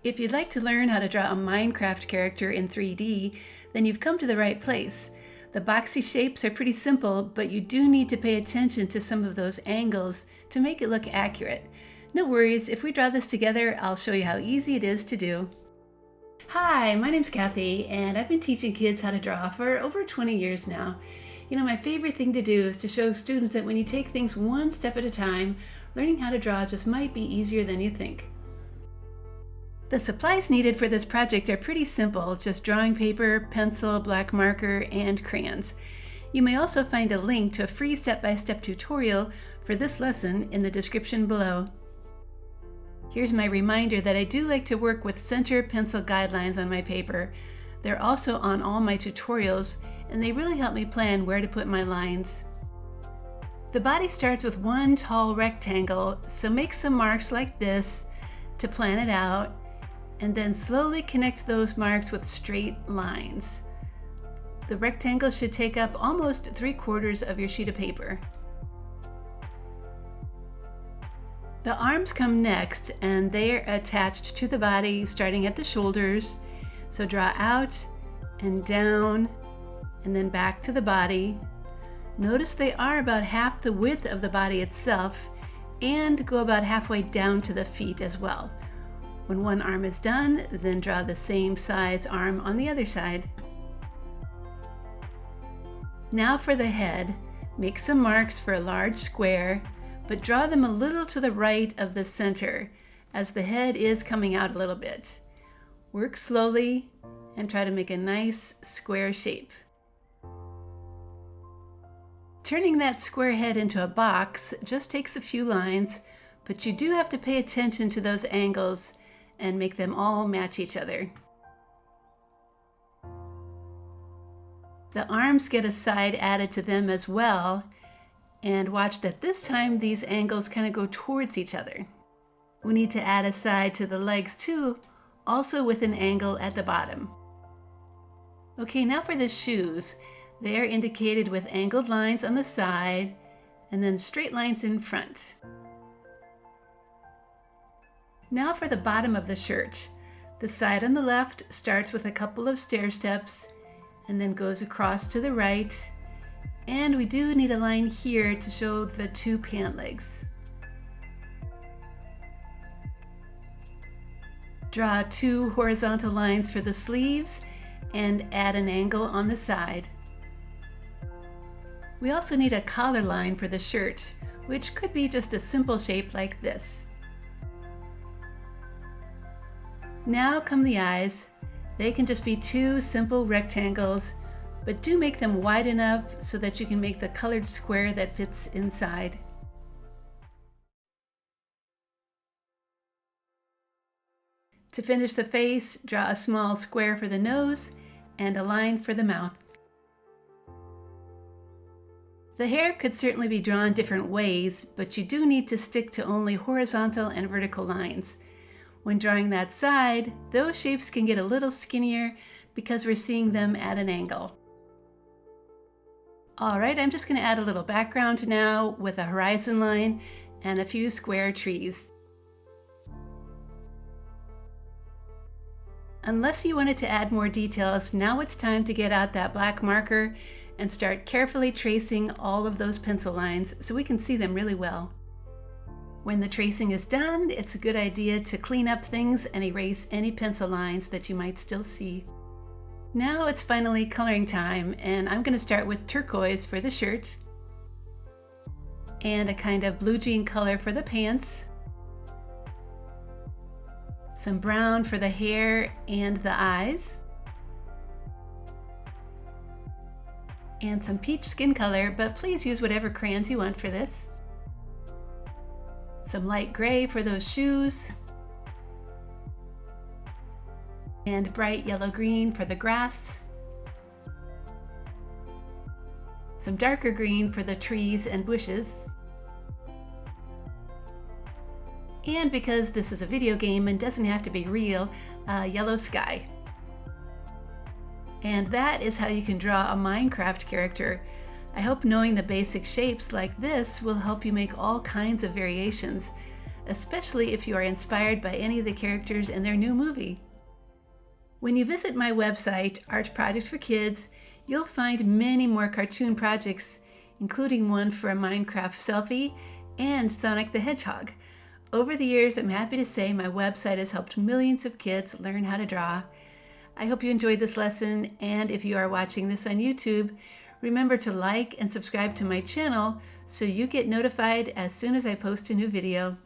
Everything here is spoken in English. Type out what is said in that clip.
If you'd like to learn how to draw a Minecraft character in 3D, then you've come to the right place. The boxy shapes are pretty simple, but you do need to pay attention to some of those angles to make it look accurate. No worries, if we draw this together, I'll show you how easy it is to do. Hi, my name's Kathy, and I've been teaching kids how to draw for over 20 years now. You know, my favorite thing to do is to show students that when you take things one step at a time, learning how to draw just might be easier than you think. The supplies needed for this project are pretty simple, just drawing paper, pencil, black marker, and crayons. You may also find a link to a free step-by-step tutorial for this lesson in the description below. Here's my reminder that I do like to work with center pencil guidelines on my paper. They're also on all my tutorials, and they really help me plan where to put my lines. The body starts with one tall rectangle, so make some marks like this to plan it out, and then slowly connect those marks with straight lines. The rectangle should take up almost 3/4 of your sheet of paper. The arms come next, and they are attached to the body starting at the shoulders. So draw out and down and then back to the body. Notice they are about half the width of the body itself and go about halfway down to the feet as well. When one arm is done, then draw the same size arm on the other side. Now for the head, make some marks for a large square, but draw them a little to the right of the center as the head is coming out a little bit. Work slowly and try to make a nice square shape. Turning that square head into a box just takes a few lines, but you do have to pay attention to those angles and make them all match each other. The arms get a side added to them as well, and watch that this time these angles kind of go towards each other. We need to add a side to the legs too, also with an angle at the bottom. Okay, now for the shoes. They are indicated with angled lines on the side and then straight lines in front. Now for the bottom of the shirt. The side on the left starts with a couple of stair steps and then goes across to the right. And we do need a line here to show the 2 pant legs. Draw 2 horizontal lines for the sleeves and add an angle on the side. We also need a collar line for the shirt, which could be just a simple shape like this. Now come the eyes. They can just be 2 simple rectangles, but do make them wide enough so that you can make the colored square that fits inside. To finish the face, draw a small square for the nose and a line for the mouth. The hair could certainly be drawn different ways, but you do need to stick to only horizontal and vertical lines. When drawing that side, those shapes can get a little skinnier because we're seeing them at an angle. Alright, I'm just going to add a little background now with a horizon line and a few square trees. Unless you wanted to add more details, now it's time to get out that black marker and start carefully tracing all of those pencil lines so we can see them really well. When the tracing is done, it's a good idea to clean up things and erase any pencil lines that you might still see. Now it's finally coloring time, and I'm going to start with turquoise for the shirt and a kind of blue jean color for the pants, some brown for the hair and the eyes, and some peach skin color, but please use whatever crayons you want for this. Some light gray for those shoes, and bright yellow-green for the grass, some darker green for the trees and bushes, and because this is a video game and doesn't have to be real, yellow sky. And that is how you can draw a Minecraft character. I hope knowing the basic shapes like this will help you make all kinds of variations, especially if you are inspired by any of the characters in their new movie. When you visit my website, Art Projects for Kids, you'll find many more cartoon projects, including one for a Minecraft selfie and Sonic the Hedgehog. Over the years, I'm happy to say my website has helped millions of kids learn how to draw. I hope you enjoyed this lesson, and if you are watching this on YouTube, remember to like and subscribe to my channel so you get notified as soon as I post a new video.